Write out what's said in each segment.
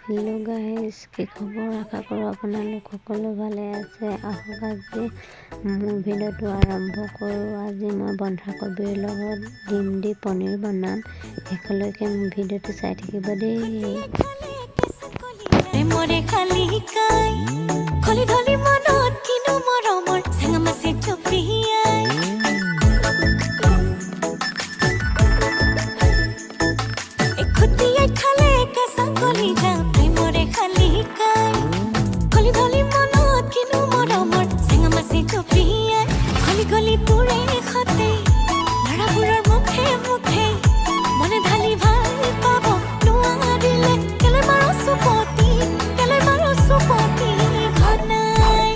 Hello' guys, কি খবৰ? আশা কৰোঁ আপোনালোক সকলো ভালে আছে। আহক আজি মোৰ ভিডিঅ'টো আৰম্ভ কৰোঁ। আজি মই বন্ধাকবিৰ লগত ডিম দি পনীৰ বনাম। শেষলৈকে মোৰ ভিডিঅ'টো চাই থাকিব দেই। গলি তোৰে খতে লৰাবোৰৰ মুখে মুখে মনে ঢালি ভাল পাব নোৱাৰিলে কেলে মাৰো চুপতি ঘনাই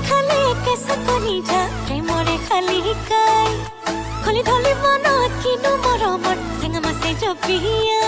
খালে কেঁচা কণী যা প্ৰেমৰে খালি শিকাই খলি ধলি মনত কিনো মৰমত চেঙা মাছে জপিয়াই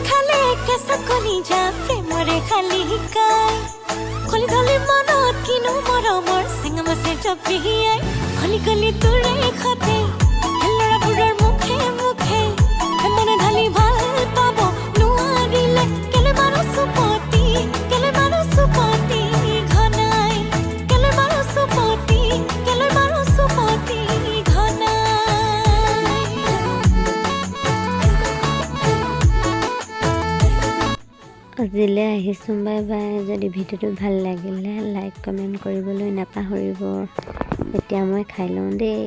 খালে কেঁচা কণী যা প্ৰেমৰে খালি শিকাই খলি ধলি মনত কিনো মৰমৰ চেঙা মাছে জপিয়াই খলি গলি তোৰে খতে লৰাবোৰৰ মুখে মুখে মনে ঢালি ভাল পাব নোৱাৰিলে কেলে মাৰো চুপতি ঘনাই কেলে মাৰো চুপতি আজিলৈ আহিছোঁ, বাই বাই। যদি ভিডিঅ'টো ভাল লাগিলে লাইক কমেণ্ট কৰিবলৈ নাপাহৰিব। এতিয়া মই খাই লওঁ দেই।